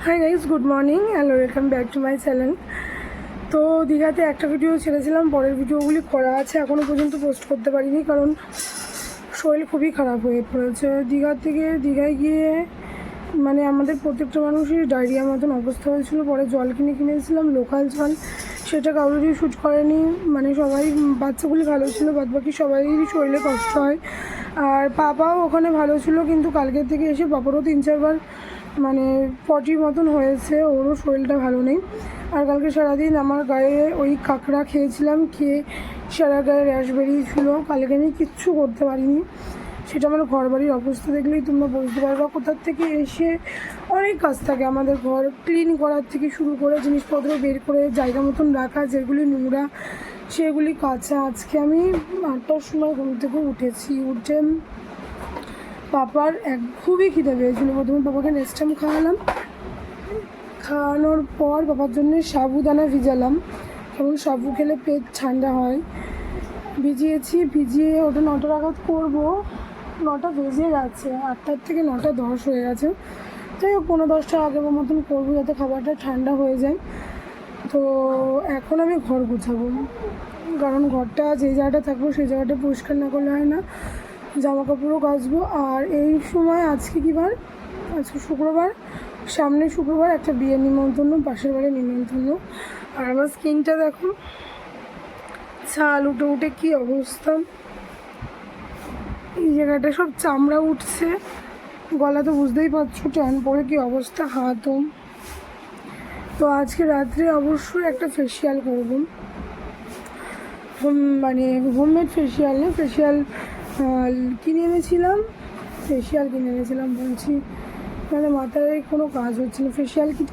Hi guys, good morning and welcome back to my channel. তো দীঘাতে একটা video ছেড়েছিলাম, পরের ভিডিওগুলি করা আছে, এখনও পর্যন্ত পোস্ট করতে পারিনি কারণ শরীর খুবই খারাপ হয়ে পড়েছে। দীঘায় গিয়ে মানে আমাদের প্রত্যেকটা মানুষের ডায়রিয়া মতন অবস্থা হয়েছিল। পরে জল কিনেছিলাম, লোকাল জল, সেটা কারোরই শ্যুট করেনি। মানে সবাই, বাচ্চাগুলি ভালো ছিল, বাদবাকি সবাইয়েরই শরীরে কষ্ট হয়। আর পাপাও ওখানে ভালো ছিল, কিন্তু কালকের থেকে এসে পাপারও 3-4 বার মানে পটির মতন হয়েছে, ওরও শরীরটা ভালো নেই। আর কালকে সারাদিন আমার গায়ে ওই কাঁকড়া খেয়েছিলাম, খেয়ে সারা গায়ে র্যাশ বেরিয়েছিল। কালকে আমি কিচ্ছু করতে পারিনি। সেটা আমার ঘর বাড়ির অবস্থা দেখলেই তোমরা বুঝতে পারবা। কোথার থেকে এসে অনেক কাজ থাকে আমাদের, ঘর ক্লিন করার থেকে শুরু করে জিনিসপত্র বের করে জায়গা মতন রাখা, যেগুলি নোংরা সেগুলি কাচা। আজকে আমি 8টার সময় ঘুম থেকে উঠে পাপার খুবই খিদে পেয়েছিল। প্রথমে পাপাকে নেস্টাম খাওয়ানোর পর পাপার জন্য সাবুদানা ভিজালাম, কারণ সাবু খেলে পেট ঠান্ডা হয়। ভিজিয়ে ওটা 9টা নাগাদ করবো। 9টা বেজে গেছে, 8টার থেকে 9টা 10 হয়ে গেছে। তাই 9:45 আগে মতন করবো, যাতে খাবারটা ঠান্ডা হয়ে যায়। তো এখন আমি ঘর গুছাবো, কারণ ঘরটা যে জায়গাটা থাকবো সেই জায়গাটা পরিষ্কার না করলে হয় না। জামা কাপড়ও কাচবো। আর এই সময় আজকে কী বার? আজকে শুক্রবার, সামনে শুক্রবার একটা বিয়ের নিমন্ত্রণ, পাশের বাড়ির নিমন্ত্রণ। আর আমার স্কিনটা দেখো, ছাল উঠে কী অবস্থা। এই জায়গাটা সব চামড়া উঠছে, গলা তো বুঝতেই পারছো ট্যান পরে কী অবস্থা, হাতও। তো আজকে রাত্রে অবশ্যই একটা ফেসিয়াল করবো, মানে হোমমেড ফেসিয়াল না, ফেসিয়াল কিনে এনেছিলাম বলছি, মানে মাথায় কোনো কাজ হচ্ছে না। ফেসিয়াল কিট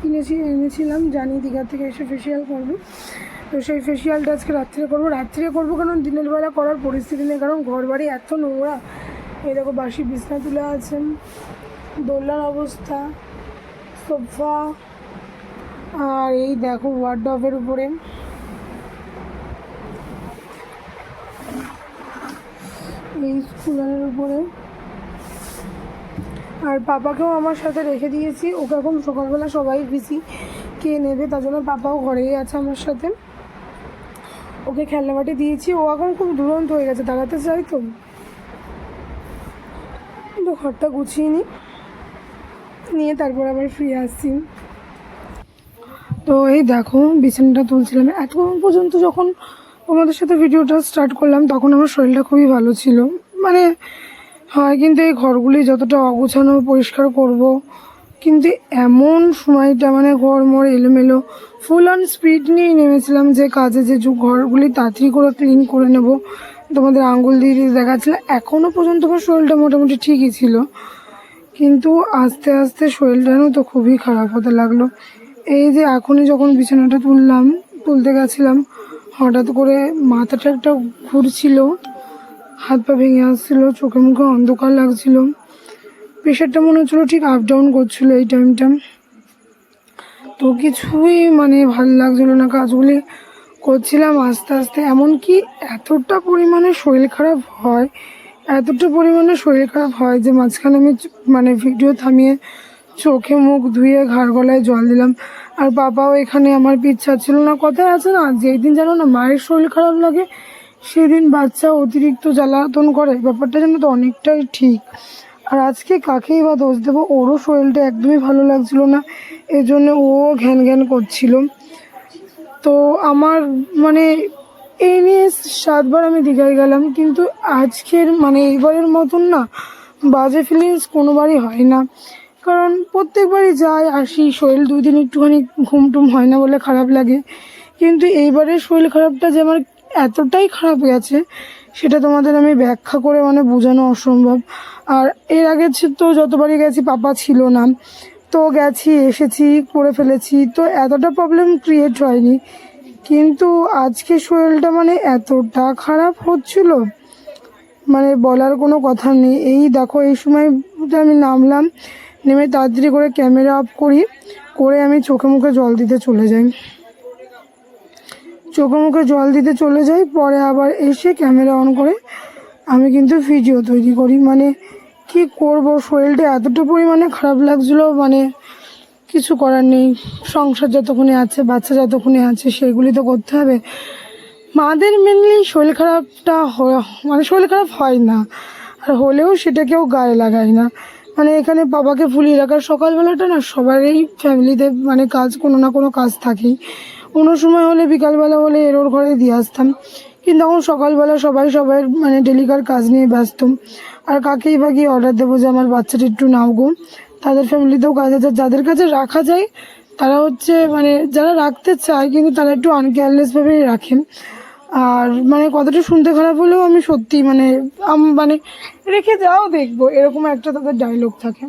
এনেছিলাম, জানি দীঘা থেকে এসে ফেসিয়াল করবো। তো সেই ফেসিয়ালটা আজকে রাত্রে করবো কারণ দিনের বেলা করার পরিস্থিতি নেই, কারণ ঘর বাড়ি এত নোংরা। এই দেখো বাসি বিছনা তুলে আছেন, দোলনার অবস্থা, সোফা, আর এই দেখো ওয়ার্ডরোবের উপরে এই কুলারের উপরে। আর পাপাকেও আমার সাথে রেখে দিয়েছি, ওকে এখন সকালবেলা সবাই বিসি কে নেবে, তার জন্য পাপাও ঘরেই আছে আমার সাথে। ওকে খেলনাবাটি দিয়েছি, ও এখন খুব দুরন্ত হয়ে গেছে, দাঁড়াতে চাই। তো ঘরটা গুছিয়ে নিয়ে তারপর আবার ফিরে আসছি। তো এই দেখো বিছানাটা তুলছিলাম। এখন পর্যন্ত যখন তোমাদের সাথে ভিডিওটা স্টার্ট করলাম তখন আমার শরীরটা খুবই ভালো ছিল, মানে হয়। কিন্তু এই ঘরগুলি যতটা অগোছানো পরিষ্কার করব, কিন্তু এমন সময়টা মানে ঘর মর এলোমেলো, ফুল অন স্পিড নিয়ে নেমেছিলাম যে কাজে, যে ঘরগুলি তাড়াতাড়ি করে ক্লিন করে নেব। তোমাদের আঙ্গুল দিয়ে দেখাচ্ছিলাম। এখনও পর্যন্ত আমার শরীরটা মোটামুটি ঠিকই ছিল, কিন্তু আস্তে আস্তে শরীরটা তো খুবই খারাপ হতে লাগলো। এই যে এখনই যখন বিছানাটা তুলতে গেছিলাম, হঠাৎ করে মাথাটা একটা ঘুরছিল, হাত পা ভেঙে আসছিলো, চোখে মুখে অন্ধকার লাগছিল, প্রেশারটা মনে হচ্ছিলো ঠিক আপ ডাউন করছিলো এই টাইমটা। তো কিছুই মানে ভালো লাগছিলো না, কাজগুলি করছিলাম আস্তে আস্তে। এমনকি এতটা পরিমাণে শরীর খারাপ হয় যে মাঝখানে আমি মানে ভিডিও থামিয়ে চোখে মুখ ধুয়ে ঘাড় গলায় জল দিলাম। আর বাবাও এখানে আমার পিচ্ছা ছিল না। কথায় আছে না, যেই দিন জানো না মায়ের শরীর খারাপ লাগে সেদিন বাচ্চা অতিরিক্ত জ্বালাতন করে, ব্যাপারটা যেন তো অনেকটাই ঠিক। আর আজকে কাকেই বা দোষ দেবো, ওরও শরীরটা একদমই ভালো লাগছিল না, এই জন্য ও ঘ্যান করছিল। তো আমার মানে এই নিয়ে 7বার আমি দীঘায় গেলাম, কিন্তু আজকের মানে এইবারের মতন না বাজে ফিলিংস কোনোবারই হয় না। কারণ প্রত্যেকবারই যাই আসি, শরীর 2 দিন একটুখানি ঘুমটুম হয় না বলে খারাপ লাগে, কিন্তু এইবারের শরীর খারাপটা যে আমার এতটাই খারাপ গেছে সেটা তোমাদের আমি ব্যাখ্যা করে মানে বোঝানো অসম্ভব। আর এর আগে তো যতবারই গেছি পাপা ছিল না, তো গেছি এসেছি করে ফেলেছি, তো এতটা প্রবলেম ক্রিয়েট হয়নি। কিন্তু আজকে শরীরটা মানে এতটা খারাপ হচ্ছিল, মানে বলার কোনো কথা নেই। এই দেখো এই সময় আমি নামলাম, নেমে তাড়াতাড়ি করে ক্যামেরা অফ করে আমি চোখে মুখে জল দিতে চলে যাই। পরে আবার এসে ক্যামেরা অন করে আমি কিন্তু ভিডিও তৈরি করি। মানে কি করব, শরীরটা এতটা পরিমাণে খারাপ লাগছিলো, মানে কিছু করার নেই, সংসার যতক্ষণে আছে, বাচ্চা যতক্ষণে আছে, সেগুলি তো করতে হবে। মাদের মেনলি শরীর খারাপটা মানে শরীর খারাপ হয় না, আর হলেও সেটা কেউ গায়ে লাগায় না। মানে এখানে বাবাকে ভুলিয়ে রাখার সকালবেলাটা না সবারই ফ্যামিলিতে মানে কাজ, কোনো না কোনো কাজ থাকেই। কোনো সময় হলে বিকালবেলা হলে ওর ঘরে দিয়ে আসতাম, কিন্তু এখন সকালবেলা সবাই সবার মানে ডেলিকার কাজ নিয়ে ব্যস্ত। আর কাকেই বা গিয়ে অর্ডার দেবো যে আমার বাচ্চাটা একটু নাও গো। তাদের ফ্যামিলিতেও কাজ আছে, যাদের কাছে রাখা যায় তারা হচ্ছে মানে যারা রাখতে চায় কিন্তু তারা একটু আনকেয়ারলেসভাবেই রাখেন। আর মানে কতটা শুনতে খারাপ হলেও আমি সত্যি মানে মানে রেখে যাও দেখবো, এরকম একটা তাদের ডায়লগ থাকে।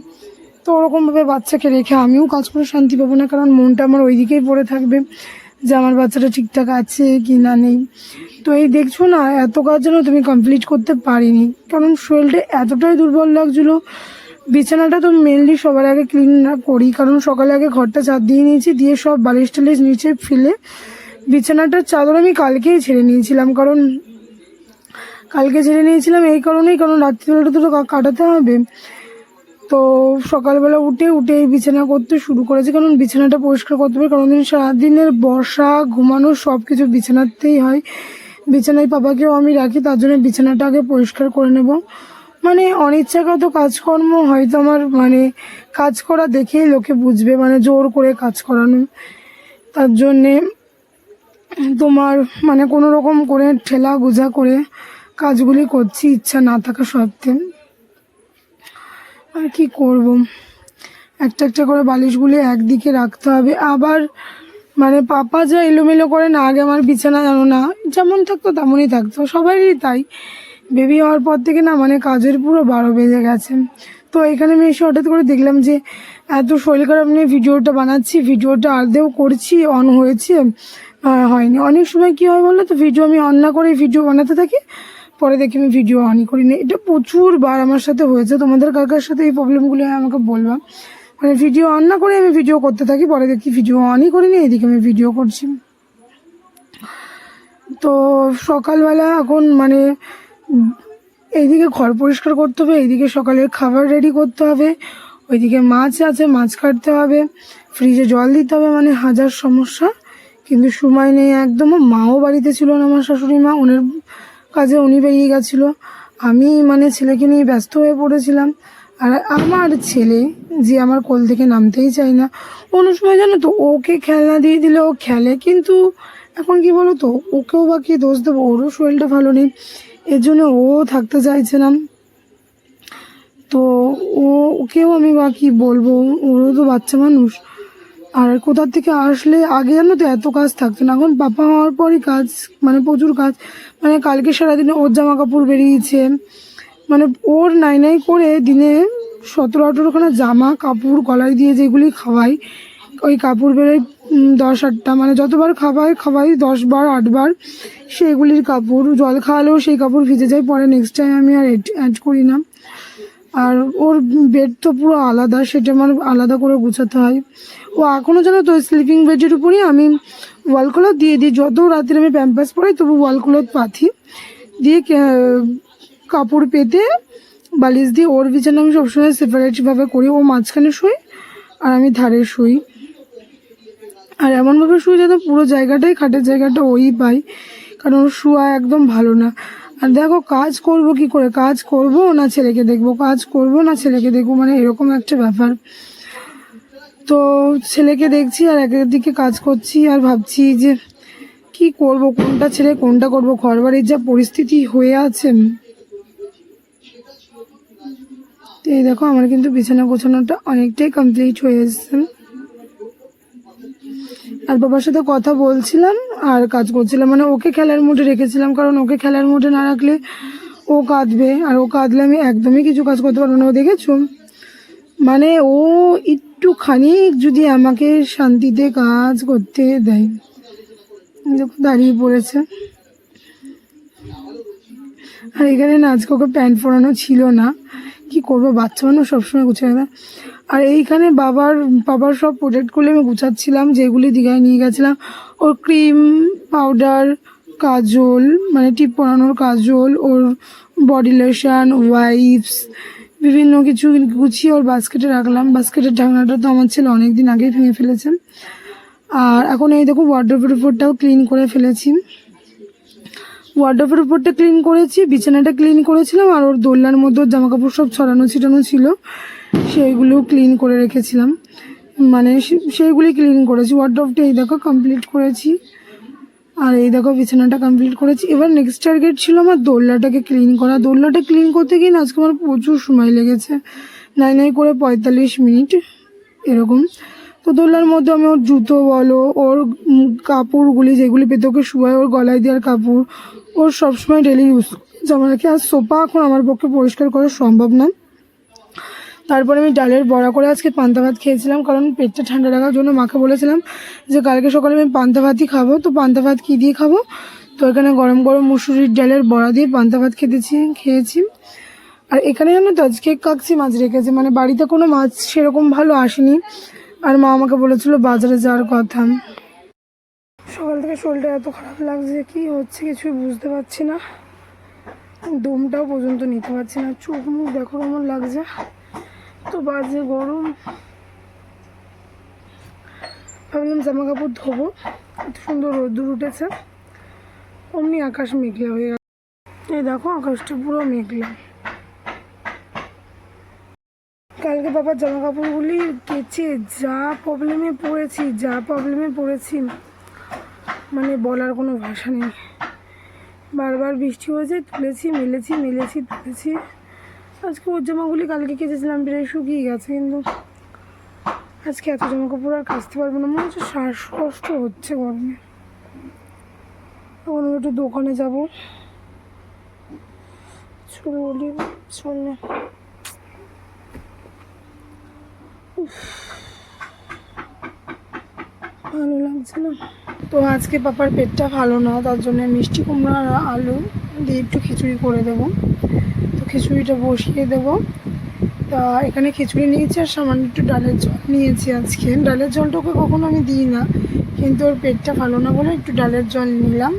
তো ওরকমভাবে বাচ্চাকে রেখে আমিও কাজ করে শান্তি পাবো না, কারণ মনটা আমার ওই দিকেই পড়ে থাকবে যে আমার বাচ্চাটা ঠিকঠাক আছে কি না নেই। তো এই দেখছো না, এত কাজ যেন তুমি কমপ্লিট করতে পারিনি, কারণ শরীরটা এতটাই দুর্বল লাগছিলো। বিছানাটা তো মেনলি সবার আগে ক্লিন না করি, কারণ সকালে আগে ঘরটা চার দিয়ে নিয়েছি, দিয়ে সব বালিশ টালিশ নিচে ফেলে বিছানাটার চাদর আমি কালকেই ছেড়ে নিয়েছিলাম। কারণ কালকে ছেড়ে নিয়েছিলাম এই কারণেই, কারণ রাত্রিবেলাটা তো কাটাতে হবে। তো সকালবেলা উঠে এই বিছানা করতে শুরু করেছি, কারণ বিছানাটা পরিষ্কার করতে হবে, কারণ সারাদিনের বসা ঘুমানো সব কিছু বিছানাতেই হয়। বিছানায় পাপাকেও আমি রাখি, তার জন্য বিছানাটা আগে পরিষ্কার করে নেব। মানে অনিচ্ছাগত কাজকর্ম হয়তো আমার মানে কাজ করা দেখেই লোকে বুঝবে, মানে জোর করে কাজ করানো। তার জন্যে তোমার মানে কোনো রকম করে ঠেলা গোজা করে কাজগুলি করছি, ইচ্ছা না থাকা সত্ত্বেও। আর কি করব, একটা একটা করে বালিশগুলি একদিকে রাখতে হবে। আবার মানে পাপা যা এলোমেলো করে না, আগে আমার বিছানা জানো না যেমন থাকতো তেমনই থাকতো, সবারই তাই। বেবি হওয়ার পর থেকে না মানে কাজের পুরো 12 বেজে গেছে। তো এখানে আমি এসে হঠাৎ করে দেখলাম যে এত শরীর খারাপ নিয়ে ভিডিওটা বানাচ্ছি, ভিডিওটা আর্ধেও করছি, অন হয়েছে হয়নি। অনেক সময় কি হয় বলো তো, ভিডিও আমি অন না করে ভিডিও বানাতে থাকি, পরে দেখি আমি ভিডিও অনই করি না। এটা প্রচুরবার আমার সাথে হয়েছে, তোমাদের কার কার সাথে এই প্রবলেমগুলো আমাকে বলবা। মানে ভিডিও অন না করে আমি ভিডিও করতে থাকি, পরে দেখি ভিডিও অনই করিনি, এদিকে আমি ভিডিও করছি। তো সকালবেলা এখন মানে এইদিকে ঘর পরিষ্কার করতে হবে, এইদিকে সকালের খাবার রেডি করতে হবে, ওইদিকে মাছ আছে, মাছ কাটতে হবে, ফ্রিজে জল দিতে হবে, মানে হাজার সমস্যা। কিন্তু সময় নেই একদম। মাও বাড়িতে ছিল না, আমার শাশুড়ি মা, ওনার কাজে উনি বেরিয়ে গেছিলো। আমি মানে ছেলেকে নিয়ে ব্যস্ত হয়ে পড়েছিলাম। আর আমার ছেলে যে আমার কোল থেকে নামতেই চায় না, অন্য সময় জানো তো ওকে খেলনা দিয়ে দিলে ও খেলে, কিন্তু এখন কি বলো তো, ওকেও বা কি দোষ দেবো, ওরও শরীরটা ভালো নেই, এর জন্য ও থাকতে চাইছে না। তো ওকেও আমি বা কি বলবো, ওরও তো বাচ্চা মানুষ। আর কোথার থেকে আসলে আগে জানো তো এত কাজ থাকতো না, এখন পাপা হওয়ার পরই কাজ, মানে প্রচুর কাজ। মানে কালকে সারাদিনে ওর জামা কাপড় বেরিয়েছে, মানে ওর নাই করে দিনে 17-18খানা জামা কাপড় গলায় দিয়ে যেগুলি খাওয়াই, ওই কাপড় বেরোয় 10-8টা, মানে যতবার খাওয়াই 10বার 8বার সেগুলির কাপড়। জল খাওয়ালেও সেই কাপড় ভিজে যায়, পরে নেক্সট টাইম আমি আর অ্যাড করি না। আর ওর বেড তো পুরো আলাদা, সেটা আমার আলাদা করে গুছাতে হয়। ও এখনও জানো তো স্লিপিং বেডের উপরই আমি ওয়াল ক্লথ দিয়ে দিই, যত রাত্রে আমি প্যাম্পাস পরাই তবু ওয়াল ক্লথ পাথি দিয়ে কাপড় পেতে বালিশ দিয়ে ওর বিছানা আমি সবসময় সেপারেটভাবে করি। ও মাঝখানে শুই আর আমি ধারে শুই, আর এমনভাবে শুই যাতে পুরো জায়গাটাই, খাটের জায়গাটা ওই পাই, কারণ ওর শুয়া একদম ভালো না। আর দেখো কাজ করব কি করে, কাজ করব না ছেলেকে দেখবো, কাজ করব না ছেলেকে দেখবো, মানে এরকম একটা ব্যাপার। তো ছেলেকে দেখছি আর একদিকে কাজ করছি, আর ভাবছি যে কি করব, কোনটা ছেড়ে কোনটা করব। ঘরবাড়ির যা পরিস্থিতি হয়ে আছে, এই দেখো আমার কিন্তু বিছানা গোছানোটা অনেকটাই কমপ্লিট হয়ে এসছে। আর বাবার সাথে কথা বলছিলাম আর কাজ করছিলাম, মানে ওকে খেলার মুডে রেখেছিলাম, কারণ ওকে খেলার মুডে না রাখলে ও কাঁদবে, আর ও কাঁদলে আমি একদমই কিছু কাজ করতে পারবো না। ও দেখেছো, মানে ও একটুখানি যদি আমাকে শান্তিতে কাজ করতে দেয়, দেখো দাঁড়িয়ে পড়েছে। আর এখানে না আজকে ওকে প্যান্ট পরানো ছিল না, কি করবো, বাচ্চা মানুষ সবসময় গুছিয়ে না। আর এইখানে বাবার সব প্রোডাক্টগুলো আমি গুছাচ্ছিলাম, যেগুলি দীঘায় নিয়ে গেছিলাম। ওর ক্রিম, পাউডার, কাজল, মানে টিপ পরানোর কাজল, ওর বডি লোশন, ওয়াইপস, বিভিন্ন কিছু গুছিয়ে ওর বাস্কেটে রাখলাম। বাস্কেটের ঢাকনাটা তো আমার ছেলে অনেকদিন আগেই ভেঙে ফেলেছে। আর এখন এই দেখো ওয়ার্ডরোবের উপরটাও ক্লিন করে ফেলেছি। ওয়ার্ডরোবের উপরটা ক্লিন করেছি, বিছানাটা ক্লিন করেছিলাম, আর ওর দোলনার মধ্যে ওর জামাকাপড় সব ছড়ানো ছিটানো ছিল, সেইগুলো ক্লিন করে রেখেছিলাম, মানে সেইগুলি ক্লিন করেছি। ওয়ার্ডরোবটা এই দেখো কমপ্লিট করেছি, আর এই দেখো বিছানাটা কমপ্লিট করেছি। এবার নেক্সট টার্গেট ছিল আমার দোলনাটাকে ক্লিন করা। দোলনাটা ক্লিন করতে গিয়ে আজকে আমার প্রচুর সময় লেগেছে, নাই করে 45 মিনিট এরকম। তো দোলনার মধ্যে আমি ওর জুতো বলো, ওর কাপড়গুলি যেগুলি পেতে ওকে শুয়ায়, ওর গলায় দেওয়ার কাপড়, ওর সবসময় ডেলি ইউজ জামা রাখি। আর সোফা এখন আমার পক্ষে পরিষ্কার করা সম্ভব না। তারপরে আমি ডালের বড়া করে আজকে পান্তা ভাত খেয়েছিলাম, কারণ পেটটা ঠান্ডা রাখার জন্য মাকে বলেছিলাম যে কালকে সকালে আমি পান্তা ভাতই খাবো। তো পান্তা ভাত কী দিয়ে খাবো, তো এখানে গরম গরম মুসুরির ডালের বড়া দিয়ে পান্তা ভাত খেয়েছি। আর এখানে জানো তো আজকে কাকসি মাছ রেখেছে, মানে বাড়িতে কোনো মাছ সেরকম ভালো আসেনি, আর মা আমাকে বলেছিল বাজারে যাওয়ার কথা। সকাল থেকে শরীরটা এত খারাপ লাগছে, কি হচ্ছে কিছুই বুঝতে পারছি না, দমটাও পর্যন্ত নিতে পারছি না, চোখ মুখ দেখো কেমন লাগছে, তো বাজে গরম। ভাবলাম জামা কাপড় ধোবো, এত সুন্দর রোদ্দুর উঠেছে, অমনি আকাশ মেঘলা হয়ে গেছে। এই দেখো আকাশটা পুরো মেঘলা। কালকে বাবার জামা কাপড়গুলি কেচে যা প্রবলেমে পড়েছি মানে বলার কোনো ভাষা নেই। বারবার বৃষ্টি হয়েছে, তুলেছি তুলেছি। আজকে ওর জামাগুলি কালকে কেচেছিলাম, প্রায় শুকিয়ে গেছে, কিন্তু আজকে এত জামা কাপড় আর কাচতে পারবো না, মনে হচ্ছে শ্বাসকষ্ট হচ্ছে গরমে। এখন একটু দোকানে যাবো, চল না। ভালো লাগছে না। তো আজকে পাপার পেটটা ভালো না, তার জন্য মিষ্টি কুমড়া আর আলু দিয়ে একটু খিচুড়ি করে দেবো। তো খিচুড়িটা বসিয়ে দেবো। তা এখানে খিচুড়ি নিয়েছি আর সামান্য একটু ডালের জল নিয়েছি। আজকে ডালের জলটাকে কখনো আমি দিই না, কিন্তু ওর পেটটা ভালো না বলে একটু ডালের জল নিলাম।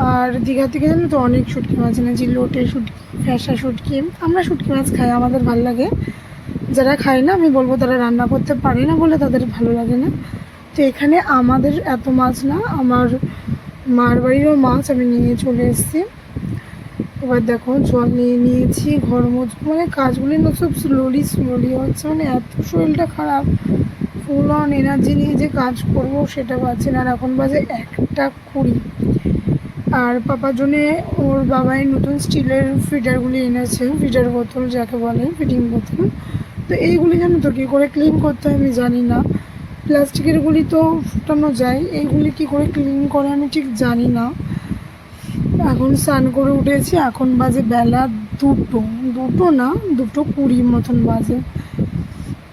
আর দীঘা থেকে জানো তো অনেক শুটকি মাছ এনেছি, লোটে শুটকি, ফ্যাসা শুটকি। আমরা শুটকি মাছ খাই, আমাদের ভালো লাগে। যারা খায় না আমি বলবো তারা রান্না করতে পারে না বলে তাদের ভালো লাগে না। তো এখানে আমাদের এত মাছ না, আমার মার বাড়িরও মাছ আমি নিয়ে চলে এসেছি। এবার দেখো জল নিয়ে নিয়েছি, ঘর মানে কাজগুলি না সব স্লোলি হচ্ছে, মানে এত শরীরটা খারাপ, ফুল অন এনার্জি নিয়ে যে কাজ করব সেটা পাচ্ছি না। আর এখন বাজে 1:20। আর পাপার জন্যে ওর বাবাই নতুন স্টিলের ফিডারগুলি এনেছে, ফিডার বোতল যাকে বলে, ফিডিং বোতল। তো এইগুলি জানো তো কী করে ক্লিন করতে হয় আমি জানি না। প্লাস্টিকেরগুলি তো ফুটানো যায়, এইগুলি কী করে ক্লিন করে আমি ঠিক জানি না। এখন স্নান করে উঠেছি, এখন বাজে বেলা 2:20 মতন বাজে।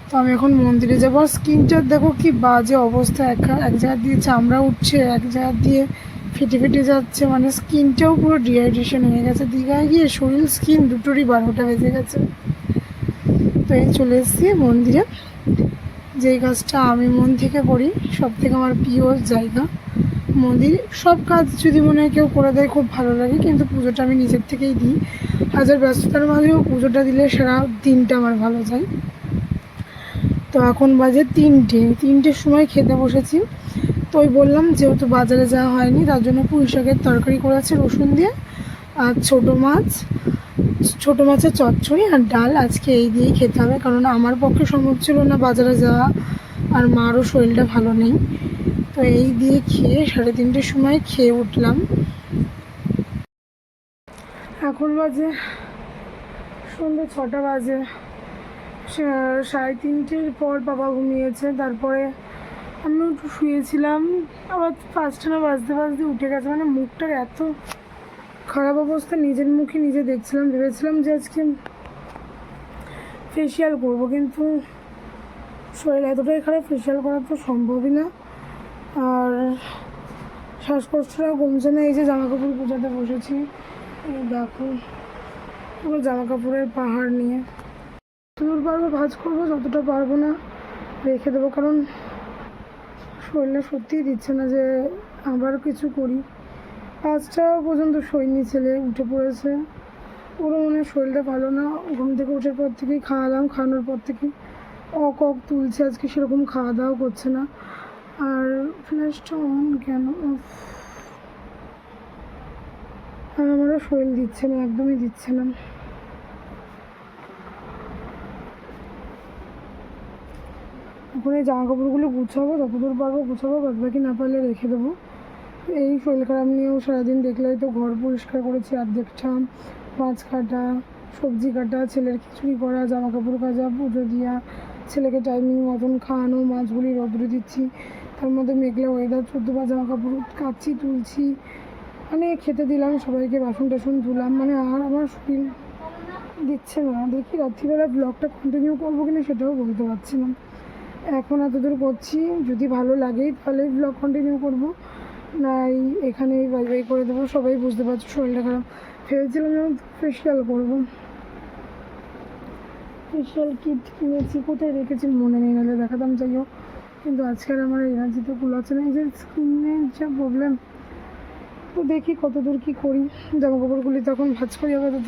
তো আমি এখন মন্দিরে যাবো। আর স্কিনটার দেখো কি বাজে অবস্থা, এক জায়গা দিয়ে চামড়া উঠছে, এক জায়গা দিয়ে ফেটে যাচ্ছে, মানে স্কিনটাও পুরো ডিহাইড্রেশন হয়ে গেছে। দীঘায় গিয়ে শরীর স্কিন দুটোরই 12টা বেজে গেছে। তো এই চলে এসেছি মন্দিরে, যেই কাজটা আমি মন থেকে করি, সব থেকে আমার প্রিয় জায়গা মন্দির। সব কাজ যদি মনে হয় কেউ করে দেয় খুব ভালো লাগে, কিন্তু পুজোটা আমি নিজের থেকেই দিই। হাজার ব্যস্ততার মাঝেও পুজোটা দিলে সারা দিনটা আমার ভালো যায়। তো এখন বাজে 3টের সময় খেতে বসেছি। তো ওই বললাম যেহেতু বাজারে যাওয়া হয়নি, তার জন্য পুঁই শাকের তরকারি করেছে রসুন দিয়ে, আর ছোটো মাছের চচ্চড়ি আর ডাল। আজকে এই দিয়েই খেতে হবে, কারণ আমার পক্ষে সম্ভব ছিল না বাজারে যাওয়া, আর মারও শরীরটা ভালো নেই। তো এই দিয়ে খেয়ে 3:30 সময় খেয়ে উঠলাম। এখন বাজে সন্ধ্যে 6টা বাজে। 3:30 পর বাবা ঘুমিয়েছে, তারপরে আমি একটু শুয়েছিলাম, আবার 5টা না বাজতে উঠে গেছে। মানে মুখটার এত খারাপ অবস্থা, নিজের মুখে নিজে দেখছিলাম, ভেবেছিলাম যে আজকে ফেসিয়াল করবো, কিন্তু শরীর এতটাই খারাপ, ফেসিয়াল করা তো সম্ভবই না। আর শ্বাসকষ্টটা কমছে না। এই যে জামা কাপড় গোছাতে বসেছি, এই দেখো পুরো জামা কাপড়ের পাহাড় নিয়ে। যতদূর পারবো ভাঁজ করবো, যতটা পারবো না রেখে দেবো, কারণ শরীরটা সত্যিই দিচ্ছে না যে আবার কিছু করি। 5টা পর্যন্ত শোয়নি, ছেলে উঠে পড়েছে, পুরো মনে হয় শরীরটা ভালো না। ঘুম থেকে ওঠার পর থেকেই খাওয়ালাম, খাওয়ানোর পর থেকেই অক তুলছে, আজকে সেরকম খাওয়া দাওয়া করছে না। আর ফ্ল্যাশটা অন কেন? আর আমারও শরীর দিচ্ছে না, একদমই দিচ্ছে না। এখন এই জামা কাপড়গুলো গুছাবো, যতদূর পারবো গুছাবো, বাদ বাকি না পারলে রেখে দেবো। এই শরীর খারাপ নিয়েও সারাদিন দেখলেই তো ঘর পরিষ্কার করেছি অর্ধেকটা, মাছ কাটা, সবজি কাটা, ছেলের খিচুড়ি করা, জামা কাপড় কাচা, পুজো দেওয়া, ছেলেকে টাইমিং মতন খাওয়ানো, মাছগুলি রোদ্রে দিচ্ছি, তার মধ্যে মেঘলা ওয়েদার, 14 বার জামা কাপড় কাচ্ছি, তুলছি, মানে খেতে দিলাম সবাইকে, বাসন টাসন ধুলাম, মানে আর আমার শরীর দিচ্ছে না। দেখি রাত্রিবেলা ব্লগটা কন্টিনিউ করবো কিনা সেটাও বলতে পারছি না। এখন এতদূর করছি, যদি ভালো লাগে তাহলে ব্লগ কন্টিনিউ করবো, নাই এখানেই বাই বাই করে দেবো। সবাই বুঝতে পারছো শরীরটা খারাপ। ভেবেছিলাম যেমন ফেশিয়াল করবো, ফেশিয়াল কিট কিনেছি, কোথায় রেখেছি মনে নেই, নাহলে দেখাতাম। যাই হোক, কিন্তু আজকাল আমার এনার্জিতে কুলাচ্ছে না, এই যে স্কিনের যা প্রবলেম। তো দেখি কতদূর কী করি। জামা কাপড়গুলি তখন ভাঁজ করি আপাতত।